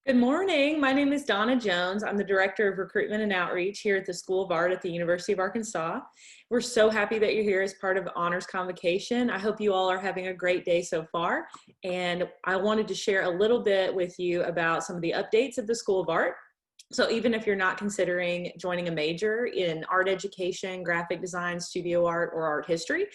Good morning. My name is Donna Jones. I'm the Director of Recruitment and Outreach here at the School of Art at the University of Arkansas. We're so happy that you're here as part of Honors Convocation. I hope you all are having a great day so far. And I wanted to share a little bit with you about some of the updates of the School of Art. So even if you're not considering joining a major in art education, graphic design, studio art, or art history,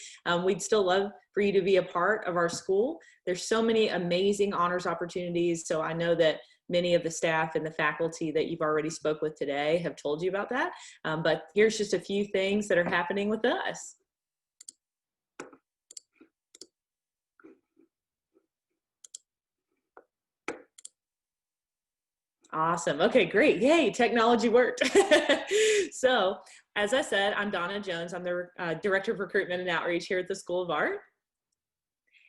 we'd still love for you to be a part of our school. There's so many amazing honors opportunities. So I know that many of the staff and the faculty that you've already spoke with today have told you about that. But here's just a few things that are happening with us. Awesome. Okay, great. Yay, technology worked. So, as I said, I'm Donna Jones. I'm the Director of Recruitment and Outreach here at the School of Art.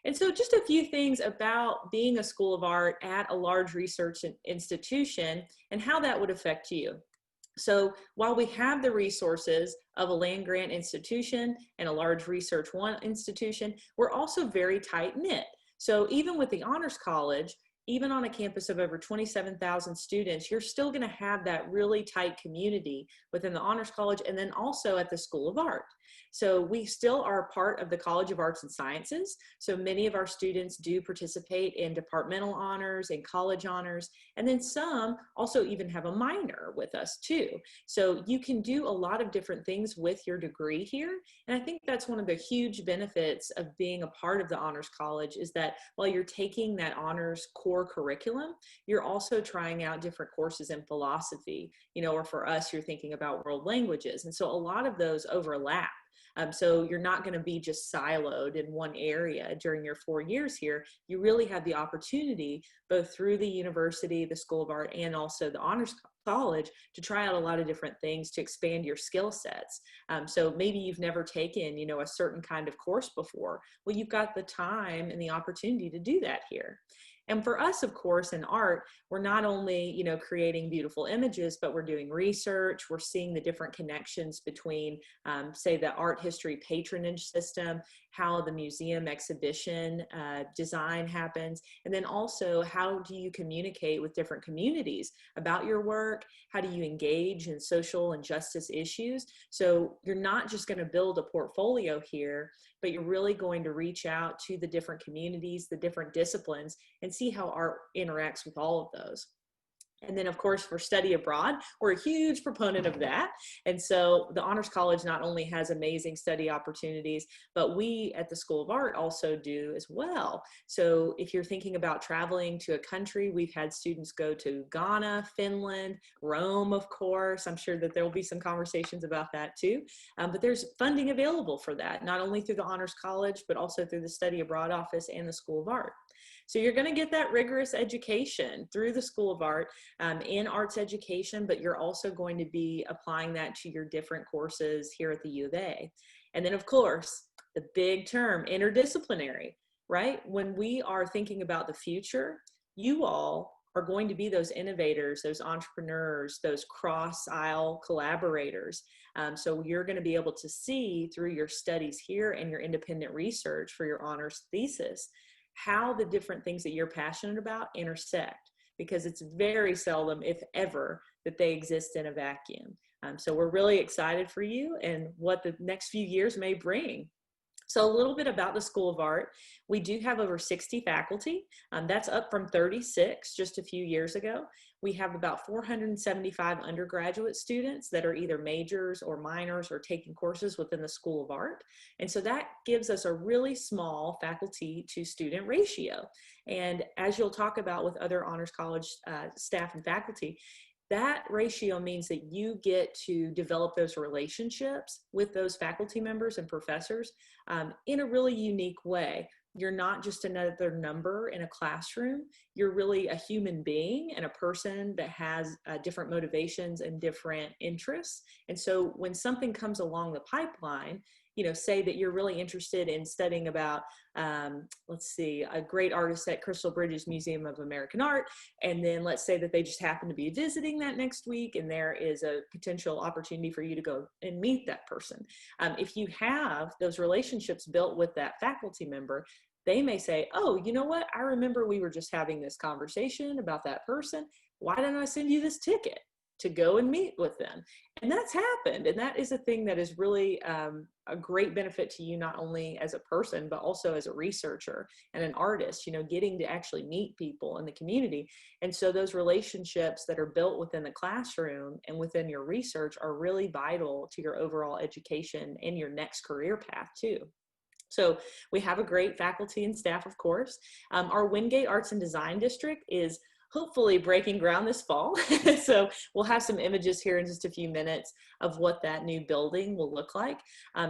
And so just a few things about being a School of Art at a large research institution and how that would affect you. So while we have the resources of a land grant institution and a large research one institution, we're also very tight knit. So even with the Honors College, even on a campus of over 27,000 students, you're still going to have that really tight community within the Honors College and then also at the School of Art. So we still are part of the College of Arts and Sciences. So many of our students do participate in departmental honors and college honors. And then some also even have a minor with us too. So you can do a lot of different things with your degree here. And I think that's one of the huge benefits of being a part of the Honors College is that while you're taking that honors core curriculum, you're also trying out different courses in philosophy, or for us, you're thinking about world languages. And so a lot of those overlap. So you're not going to be just siloed in one area during your 4 years here. You really have the opportunity, both through the university, the School of Art, and also the Honors College, to try out a lot of different things to expand your skill sets. So maybe you've never taken, a certain kind of course before. Well, you've got the time and the opportunity to do that here. And for us, of course, in art, we're not only, creating beautiful images, but we're doing research. We're seeing the different connections between, say, the art history patronage system, how the museum exhibition design happens, and then also how do you communicate with different communities about your work? How do you engage in social and justice issues? So you're not just going to build a portfolio here, but you're really going to reach out to the different communities, the different disciplines, and see how art interacts with all of those. And then, of course, for study abroad, we're a huge proponent of that. And so the Honors College not only has amazing study opportunities, but we at the School of Art also do as well. So if you're thinking about traveling to a country, we've had students go to Ghana, Finland, Rome, of course. I'm sure that there will be some conversations about that too. But there's funding available for that, not only through the Honors College, but also through the Study Abroad Office and the School of Art. So you're going to get that rigorous education through the School of Art in arts education, but you're also going to be applying that to your different courses here at the U of A. And then, of course, the big term, interdisciplinary, right? When we are thinking about the future, you all are going to be those innovators, those entrepreneurs, those cross-aisle collaborators. So you're going to be able to see through your studies here and your independent research for your honors thesis how the different things that you're passionate about intersect, because it's very seldom, if ever, that they exist in a vacuum. So we're really excited for you and what the next few years may bring. So a little bit about the School of Art. We do have over 60 faculty. That's up from 36 just a few years ago. We have about 475 undergraduate students that are either majors or minors or taking courses within the School of Art. And so that gives us a really small faculty to student ratio. And as you'll talk about with other Honors College staff and faculty, that ratio means that you get to develop those relationships with those faculty members and professors in a really unique way. You're not just another number in a classroom. You're really a human being and a person that has different motivations and different interests. And so when something comes along the pipeline, say that you're really interested in studying about, let's see, a great artist at Crystal Bridges Museum of American Art, and then let's say that they just happen to be visiting that next week, and there is a potential opportunity for you to go and meet that person. If you have those relationships built with that faculty member, they may say, oh, you know what? I remember we were just having this conversation about that person. Why didn't I send you this ticket to go and meet with them? And that's happened. And that is a thing that is really a great benefit to you, not only as a person, but also as a researcher and an artist, you know, getting to actually meet people in the community. And so those relationships that are built within the classroom and within your research are really vital to your overall education and your next career path too. So we have a great faculty and staff, of course. Our Wingate Arts and Design District is hopefully breaking ground this fall. So we'll have some images here in just a few minutes of what that new building will look like.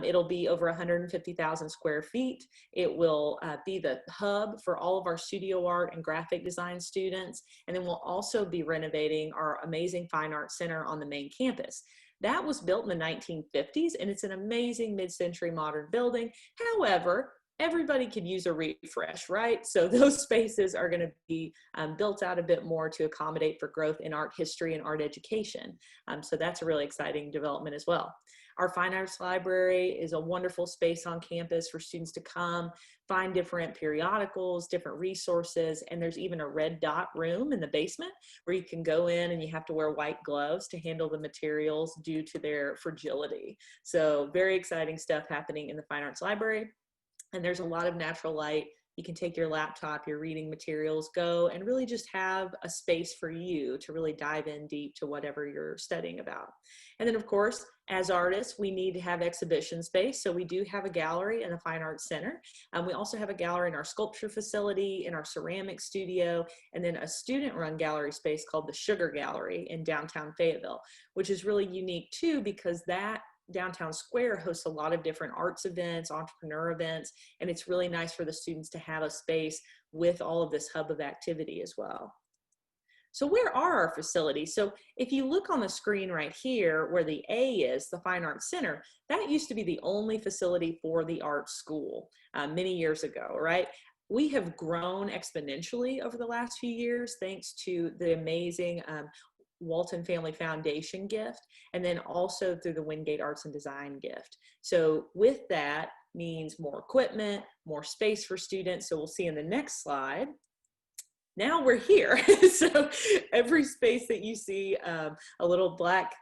It'll be over 150,000 square feet. It will be the hub for all of our studio art and graphic design students. And then we'll also be renovating our amazing Fine Arts Center on the main campus. That was built in the 1950s, and it's an amazing mid-century modern building. However, everybody could use a refresh, right? So those spaces are going to be built out a bit more to accommodate for growth in art history and art education. So that's a really exciting development as well. Our Fine Arts Library is a wonderful space on campus for students to come, find different periodicals, different resources, and there's even a red dot room in the basement where you can go in and you have to wear white gloves to handle the materials due to their fragility. So very exciting stuff happening in the Fine Arts Library. And there's a lot of natural light. You can take your laptop, your reading materials, go and really just have a space for you to really dive in deep to whatever you're studying about. And then of course, as artists, we need to have exhibition space. So we do have a gallery in the Fine Arts Center. We also have a gallery in our sculpture facility, in our ceramic studio, and then a student-run gallery space called the Sugar Gallery in downtown Fayetteville, which is really unique too, because that downtown square hosts a lot of different arts events, entrepreneur events, and it's really nice for the students to have a space with all of this hub of activity as well. So where are our facilities? So if you look on the screen right here where the A is, the Fine Arts Center, that used to be the only facility for the art school many years ago, right? We have grown exponentially over the last few years thanks to the amazing Walton Family Foundation gift, and then also through the Wingate Arts and Design gift. So with that means more equipment, more space for students. So we'll see in the next slide. Now we're here. So every space that you see, a little black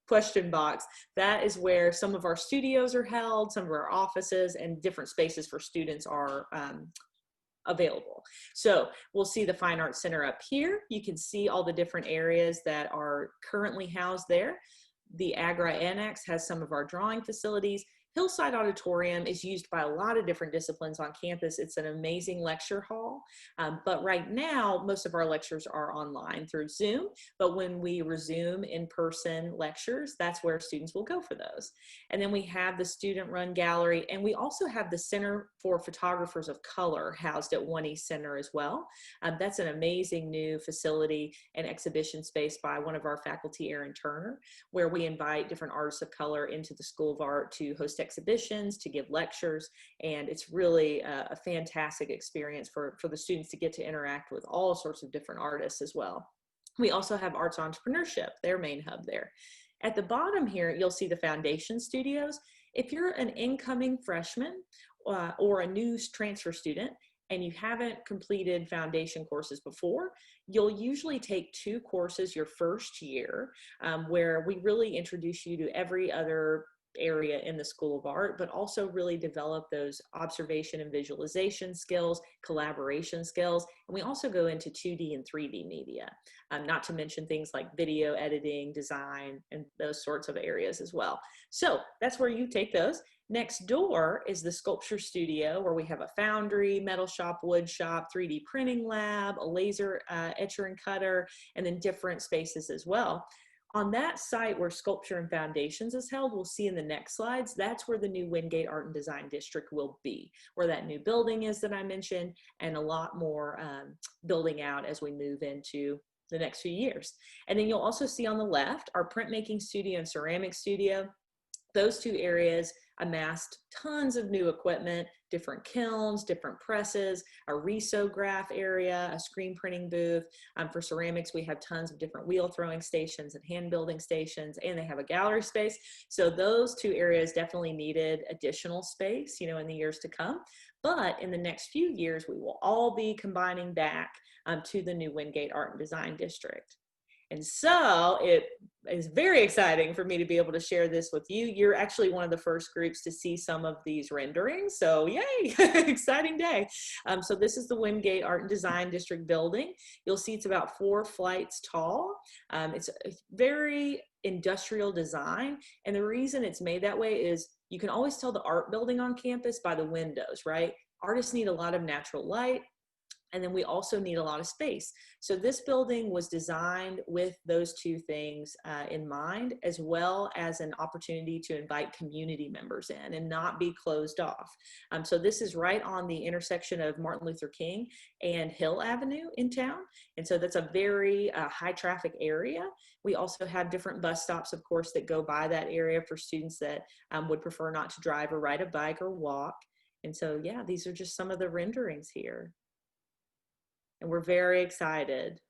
question box, that is where some of our studios are held, some of our offices, and different spaces for students are available. So we'll see the Fine Arts Center up here. You can see all the different areas that are currently housed there. The Agra Annex has some of our drawing facilities. Hillside Auditorium is used by a lot of different disciplines on campus. It's an amazing lecture hall, but right now, most of our lectures are online through Zoom, but when we resume in-person lectures, that's where students will go for those. And then we have the student-run gallery, and we also have the Center for Photographers of Color housed at One East Center as well. That's an amazing new facility and exhibition space by one of our faculty, Aaron Turner, where we invite different artists of color into the School of Art to host exhibitions, to give lectures, and it's really a fantastic experience for the students to get to interact with all sorts of different artists as well. We also have Arts Entrepreneurship, their main hub there. At the bottom here, you'll see the Foundation Studios. If you're an incoming freshman or a new transfer student, and you haven't completed foundation courses before, you'll usually take 2 courses your first year, where we really introduce you to every other area in the School of Art, but also really develop those observation and visualization skills, collaboration skills, and we also go into 2D and 3D media, not to mention things like video editing, design, and those sorts of areas as well. So that's where you take those. Next door is the Sculpture Studio, where we have a foundry, metal shop, wood shop, 3D printing lab, a laser etcher and cutter, and then different spaces as well. On that site where Sculpture and Foundations is held, we'll see in the next slides, that's where the new Wingate Art and Design District will be, where that new building is that I mentioned, and a lot more building out as we move into the next few years. And then you'll also see on the left, our printmaking studio and ceramic studio. Those 2 areas amassed tons of new equipment, different kilns, different presses, a risograph area, a screen printing booth. For ceramics, we have tons of different wheel throwing stations and hand building stations, and they have a gallery space. So those 2 areas definitely needed additional space, you know, in the years to come. But in the next few years, we will all be combining back to the new Wingate Art and Design District. And so it is very exciting for me to be able to share this with you. You're actually one of the first groups to see some of these renderings. So yay, exciting day. So this is the Wingate Art and Design District building. You'll see it's about 4 flights tall. It's a very industrial design. And the reason it's made that way is you can always tell the art building on campus by the windows, right? Artists need a lot of natural light. And then we also need a lot of space. So this building was designed with those 2 things in mind, as well as an opportunity to invite community members in and not be closed off. So this is right on the intersection of Martin Luther King and Hill Avenue in town. And so that's a very high traffic area. We also have different bus stops, of course, that go by that area for students that would prefer not to drive or ride a bike or walk. And so, yeah, these are just some of the renderings here. And we're very excited.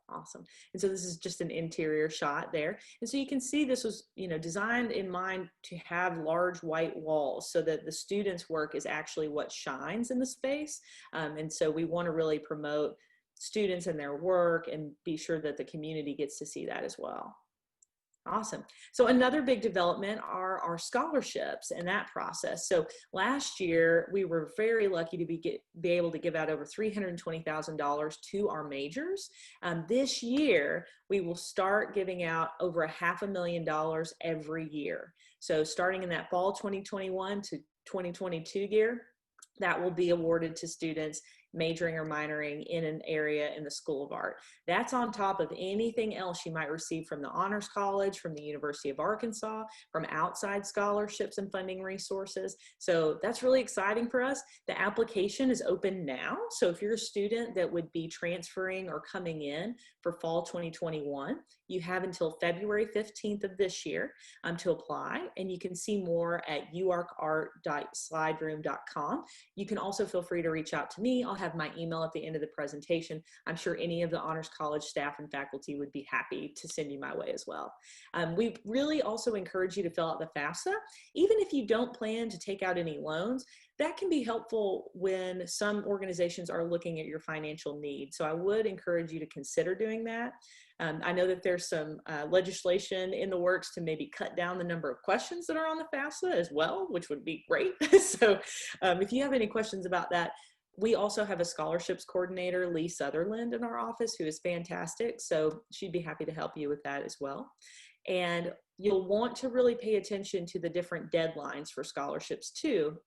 Awesome. And so this is just an interior shot there. And so you can see this was, designed in mind to have large white walls so that the students' work is actually what shines in the space. And so we want to really promote students and their work and be sure that the community gets to see that as well. Awesome. So another big development are our scholarships and that process. So last year, we were very lucky to be able to give out over $320,000 to our majors. This year, we will start giving out over $500,000 every year. So starting in that fall 2021 to 2022 year, that will be awarded to students majoring or minoring in an area in the School of Art. That's on top of anything else you might receive from the Honors College, from the University of Arkansas, from outside scholarships and funding resources. So that's really exciting for us. The application is open now. So if you're a student that would be transferring or coming in for fall 2021, you have until February 15th of this year to apply, and you can see more at uarkart.slideroom.com. You can also feel free to reach out to me. I'll have my email at the end of the presentation. I'm sure any of the Honors College staff and faculty would be happy to send you my way as well. We really also encourage you to fill out the FAFSA. Even if you don't plan to take out any loans, that can be helpful when some organizations are looking at your financial needs. So I would encourage you to consider doing that. I know that there's some legislation in the works to maybe cut down the number of questions that are on the FAFSA as well, which would be great. So if you have any questions about that, we also have a scholarships coordinator, Lee Sutherland, in our office, who is fantastic. So she'd be happy to help you with that as well. And you'll want to really pay attention to the different deadlines for scholarships too.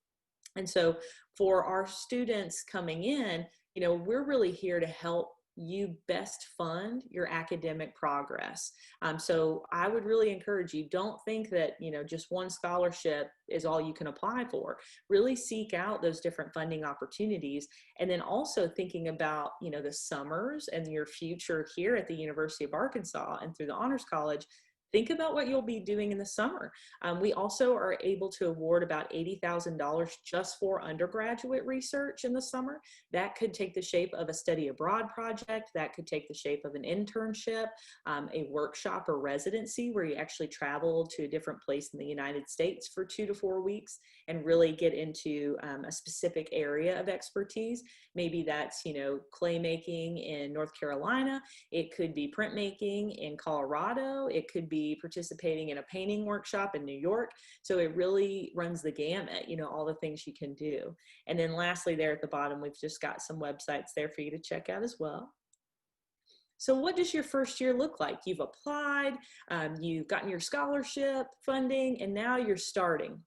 And so for our students coming in, we're really here to help you best fund your academic progress. So I would really encourage you, don't think that, just one scholarship is all you can apply for. Really seek out those different funding opportunities. And then also thinking about, the summers and your future here at the University of Arkansas and through the Honors College. Think about what you'll be doing in the summer. We also are able to award about $80,000 just for undergraduate research in the summer. That could take the shape of a study abroad project. That could take the shape of an internship, a workshop or residency where you actually travel to a different place in the United States for 2 to 4 weeks and really get into a specific area of expertise. Maybe that's, clay making in North Carolina. It could be printmaking in Colorado. It could be participating in a painting workshop in New York. So it really runs the gamut, all the things you can do. And then lastly, there at the bottom, we've just got some websites there for you to check out as well. So what does your first year look like? You've applied, you've gotten your scholarship funding, and now you're starting.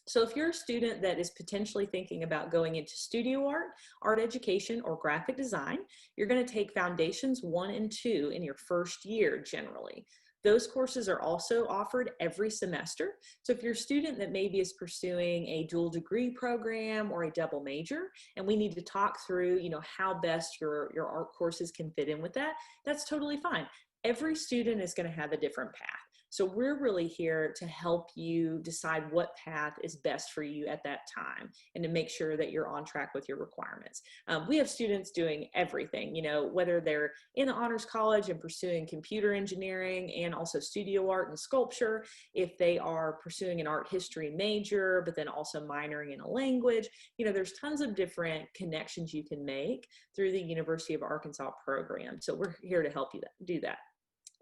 So if you're a student that is potentially thinking about going into studio art, art education, or graphic design, you're going to take Foundations 1 and 2 in your first year generally. Those courses are also offered every semester. So if you're a student that maybe is pursuing a dual degree program or a double major, and we need to talk through, how best your art courses can fit in with that, that's totally fine. every student is going to have a different path. So we're really here to help you decide what path is best for you at that time and to make sure that you're on track with your requirements. We have students doing everything, you know, whether they're in the Honors College and pursuing computer engineering and also studio art and sculpture, if they are pursuing an art history major, but then also minoring in a language, you know, there's tons of different connections you can make through the University of Arkansas program. So we're here to help you do that.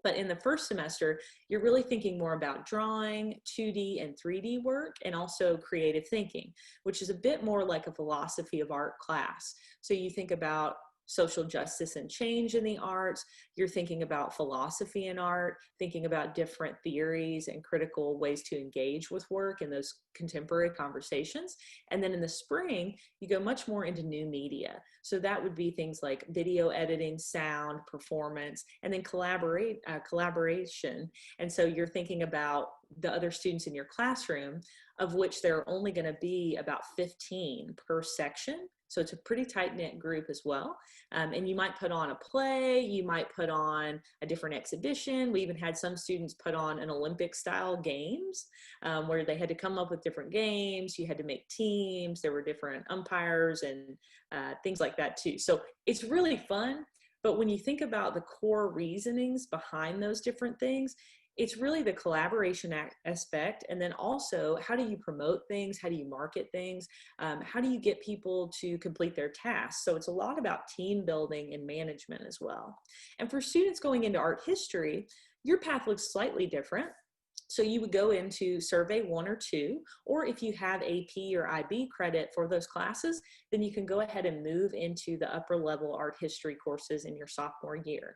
But in the first semester, you're really thinking more about drawing, 2D and 3D work, and also creative thinking, which is a bit more like a philosophy of art class. So you think about social justice and change in the arts, you're thinking about philosophy in art, thinking about different theories and critical ways to engage with work in those contemporary conversations. And then in the spring, you go much more into new media. So that would be things like video editing, sound, performance, and then collaboration. And so you're thinking about the other students in your classroom, of which there are only going to be about 15 per section. So it's a pretty tight-knit group as well. And you might put on a play, you might put on a different exhibition. We even had some students put on an Olympic-style games where they had to come up with different games. You had to make teams. There were different umpires and things like that too. So it's really fun. But when you think about the core reasonings behind those different things, it's really the collaboration aspect. And then also, how do you promote things? How do you market things? How do you get people to complete their tasks? So it's a lot about team building and management as well. And for students going into art history, your path looks slightly different. So you would go into survey 1 or 2, or if you have AP or IB credit for those classes, then you can go ahead and move into the upper level art history courses in your sophomore year.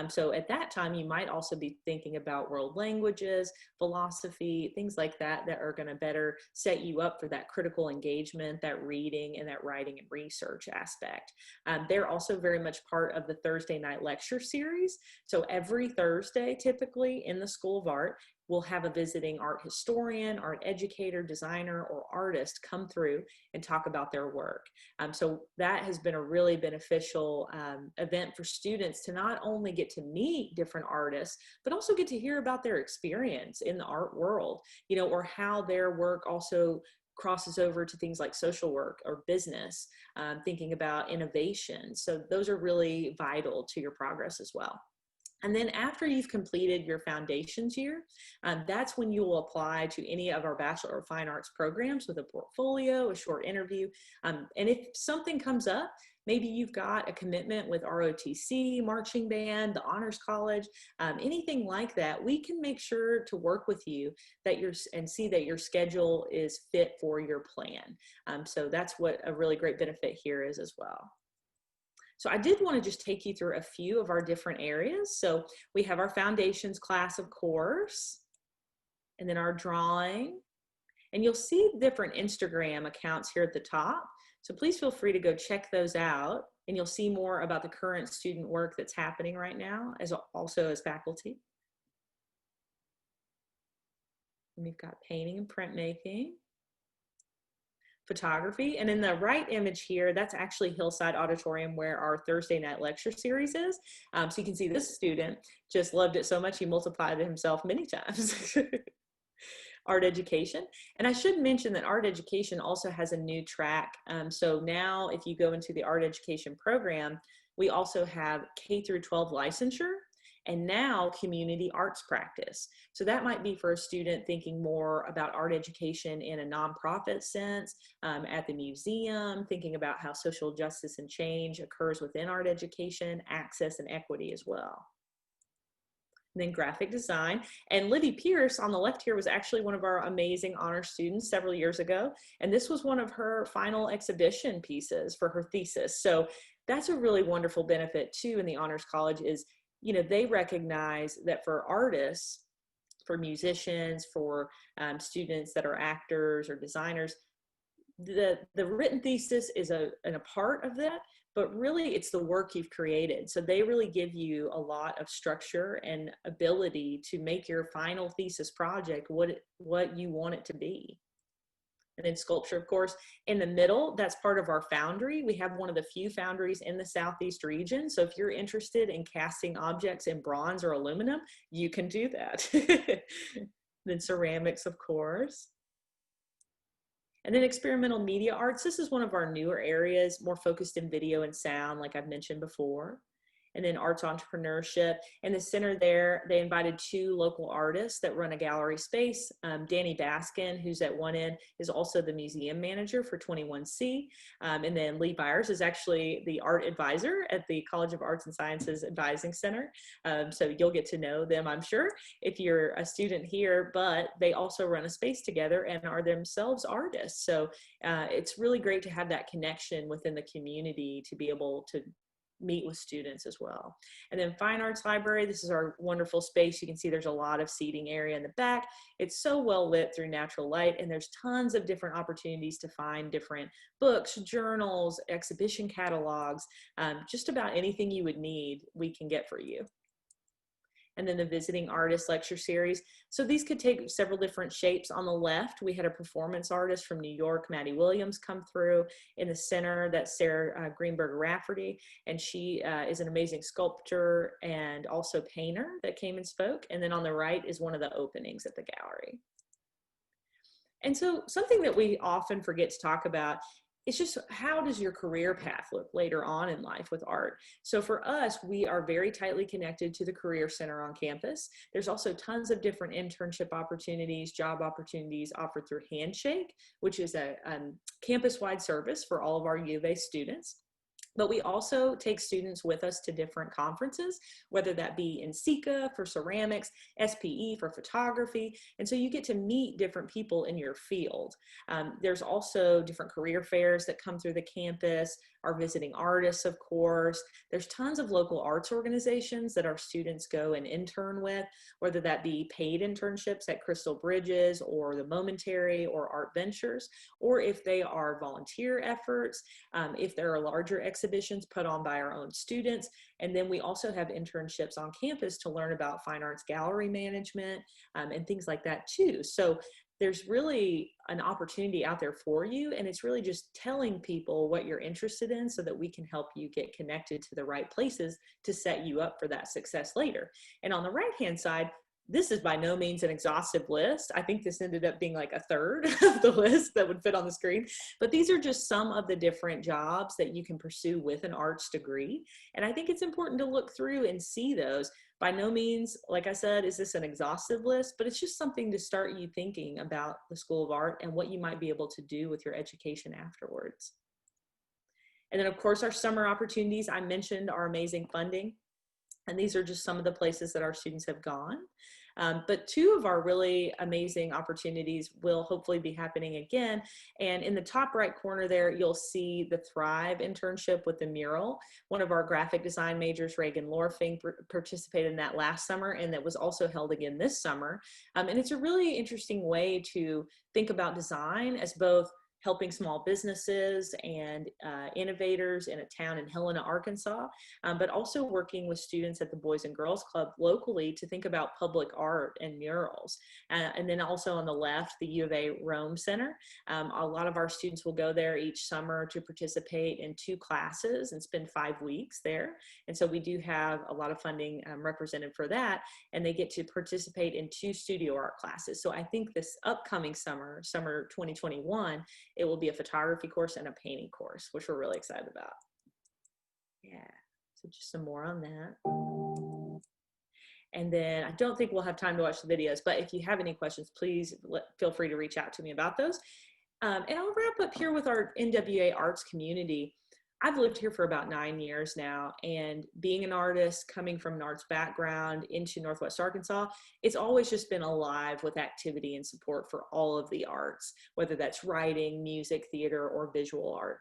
So at that time, you might also be thinking about world languages, philosophy, things like that, that are going to better set you up for that critical engagement, that reading and that writing and research aspect. They're also very much part of the Thursday night lecture series. So every Thursday, typically in the School of Art, we'll have a visiting art historian, art educator, designer, or artist come through and talk about their work. So that has been a really beneficial event for students to not only get to meet different artists, but also get to hear about their experience in the art world, you know, or how their work also crosses over to things like social work or business, thinking about innovation. So those are really vital to your progress as well. And then after you've completed your foundations year, that's when you will apply to any of our Bachelor of Fine Arts programs with a portfolio, a short interview. And if something comes up, maybe you've got a commitment with ROTC, marching band, the Honors College, anything like that, we can make sure to work with you and see that your schedule is fit for your plan. So that's what a really great benefit here is as well. So I did want to just take you through a few of our different areas. So we have our foundations class, of course, and then our drawing. And you'll see different Instagram accounts here at the top. So please feel free to go check those out. And you'll see more about the current student work that's happening right now, also as faculty. And we've got painting and printmaking, photography, and in the right image here, that's actually Hillside Auditorium where our Thursday night lecture series is. So you can see this student just loved it so much he multiplied it himself many times. Art education. And I should mention that art education also has a new track. So now if you go into the art education program, we also have K through 12 licensure, and now community arts practice. So that might be for a student thinking more about art education in a nonprofit sense, at the museum, thinking about how social justice and change occurs within art education, access and equity as well. And then graphic design. And Liddy Pierce on the left here was actually one of our amazing honor students several years ago. And this was one of her final exhibition pieces for her thesis. So that's a really wonderful benefit too in the Honors College is, you know, they recognize that for artists, for musicians, for students that are actors or designers, the written thesis is a part of that, but really it's the work you've created. So they really give you a lot of structure and ability to make your final thesis project what you want it to be. and then sculpture, of course. In the middle, that's part of our foundry. We have one of the few foundries in the Southeast region. So if you're interested in casting objects in bronze or aluminum, you can do that. Then ceramics, of course. And then experimental media arts. This is one of our newer areas, more focused in video and sound, like I've mentioned before. And then arts entrepreneurship. In the center there, they invited 2 local artists that run a gallery space. Danny Baskin, who's at one end, is also the museum manager for 21C. And then Lee Byers is actually the art advisor at the College of Arts and Sciences Advising Center. So you'll get to know them, I'm sure, if you're a student here, but they also run a space together and are themselves artists. So it's really great to have that connection within the community to be able to meet with students as well. And then Fine Arts Library, this is our wonderful space. You can see there's a lot of seating area in the back. It's so well lit through natural light, and there's tons of different opportunities to find different books, journals, exhibition catalogs, just about anything you would need, we can get for you. And then the visiting artist lecture series. So these could take several different shapes. On the left, we had a performance artist from New York, Maddie Williams, come through. In the center, that's Sarah Greenberg Rafferty, and she is an amazing sculptor and also painter that came and spoke. And then on the right is one of the openings at the gallery. And so something that we often forget to talk about, it's just, how does your career path look later on in life with art? So for us, we are very tightly connected to the Career Center on campus. There's also tons of different internship opportunities, job opportunities offered through Handshake, which is a campus-wide service for all of our U of A students. But we also take students with us to different conferences, whether that be in NCECA for ceramics, SPE for photography. And so you get to meet different people in your field. There's also different career fairs that come through the campus, our visiting artists, of course. There's tons of local arts organizations that our students go and intern with, whether that be paid internships at Crystal Bridges or the Momentary or Art Ventures, or if they are volunteer efforts, if there are larger exhibitions put on by our own students. And then we also have internships on campus to learn about fine arts gallery management and things like that too. So there's really an opportunity out there for you, and it's really just telling people what you're interested in so that we can help you get connected to the right places to set you up for that success later. And on the right-hand side, this is by no means an exhaustive list. I think this ended up being like a third of the list that would fit on the screen. But these are just some of the different jobs that you can pursue with an arts degree. And I think it's important to look through and see those. By no means, like I said, is this an exhaustive list, but it's just something to start you thinking about the School of Art and what you might be able to do with your education afterwards. And then, of course, our summer opportunities, I mentioned our amazing funding. And these are just some of the places that our students have gone. But 2 of our really amazing opportunities will hopefully be happening again. And in the top right corner there, you'll see the Thrive internship with the mural. One of our graphic design majors, Reagan Lorfing, participated in that last summer, and that was also held again this summer. And it's a really interesting way to think about design as both helping small businesses and innovators in a town in Helena, Arkansas, but also working with students at the Boys and Girls Club locally to think about public art and murals. And then also on the left, the U of A Rome Center. A lot of our students will go there each summer to participate in 2 classes and spend 5 weeks there. And so we do have a lot of funding represented for that, and they get to participate in 2 studio art classes. So I think this upcoming summer 2021, it will be a photography course and a painting course, which we're really excited about. Yeah, so just some more on that. And then I don't think we'll have time to watch the videos, but if you have any questions, please feel free to reach out to me about those. And I'll wrap up here with our NWA arts community. I've lived here for about 9 years now, and being an artist, coming from an arts background into Northwest Arkansas, it's always just been alive with activity and support for all of the arts, whether that's writing, music, theater, or visual art.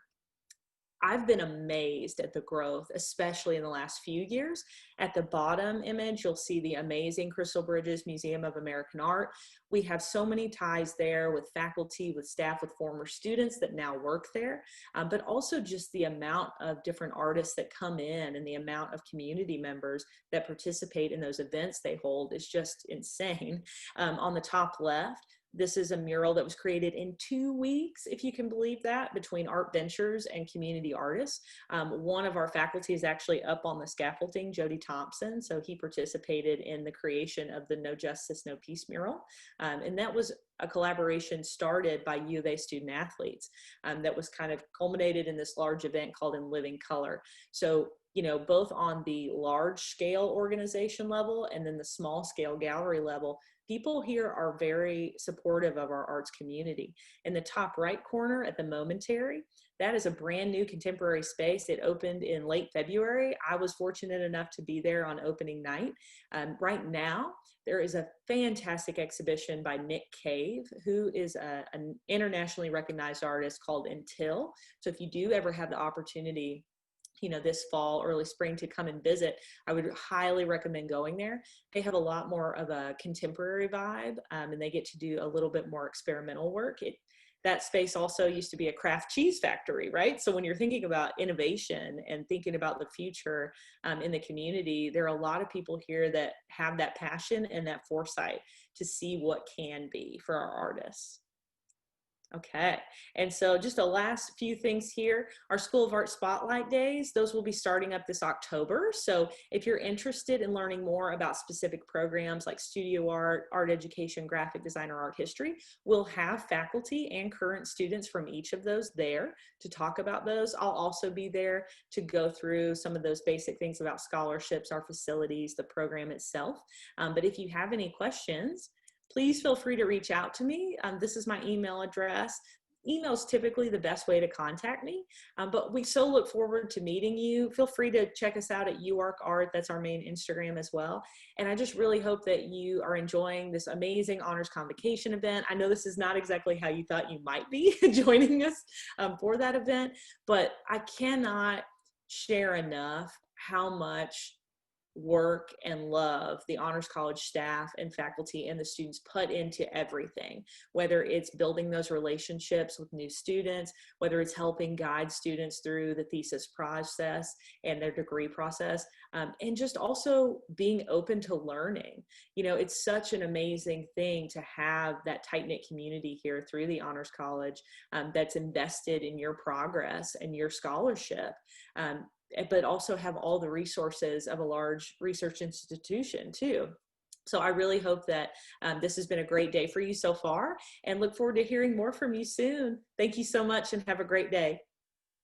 I've been amazed at the growth, especially in the last few years. At the bottom image, you'll see the amazing Crystal Bridges Museum of American Art. We have so many ties there with faculty, with staff, with former students that now work there, but also just the amount of different artists that come in and the amount of community members that participate in those events they hold is just insane. On the top left, This is a mural that was created in 2 weeks, if you can believe that, between Art Ventures and community artists. One of our faculty is actually up on the scaffolding, Jody Thompson. So he participated in the creation of the No Justice, No Peace mural. And that was a collaboration started by U of A student athletes that was kind of culminated in this large event called In Living Color. So, you know, both on the large scale organization level and then the small scale gallery level, people here are very supportive of our arts community. In the top right corner at the Momentary, that is a brand new contemporary space. It opened in late February. I was fortunate enough to be there on opening night. Right now, there is a fantastic exhibition by Nick Cave, who is an internationally recognized artist called Until. So if you do ever have the opportunity, you know, this fall, early spring to come and visit, I would highly recommend going there. They have a lot more of a contemporary vibe, and they get to do a little bit more experimental work. That space also used to be a craft cheese factory, right? So when you're thinking about innovation and thinking about the future in the community, there are a lot of people here that have that passion and that foresight to see what can be for our artists. Okay, and so just the last few things here, our School of Art Spotlight Days, those will be starting up this October. So if you're interested in learning more about specific programs like studio art, art education, graphic design, or art history, we'll have faculty and current students from each of those there to talk about those. I'll also be there to go through some of those basic things about scholarships, our facilities, the program itself. But if you have any questions, please feel free to reach out to me. This is my email address. Email is typically the best way to contact me, but we so look forward to meeting you. Feel free to check us out at UARC Art. That's our main Instagram as well. And I just really hope that you are enjoying this amazing Honors Convocation event. I know this is not exactly how you thought you might be joining us for that event, but I cannot share enough how much work and love the Honors College staff and faculty and the students put into everything, whether it's building those relationships with new students, whether it's helping guide students through the thesis process and their degree process, and just also being open to learning. You know, it's such an amazing thing to have that tight-knit community here through the Honors College that's invested in your progress and your scholarship. But also have all the resources of a large research institution too. So I really hope that this has been a great day for you so far, and look forward to hearing more from you soon. Thank you so much and have a great day.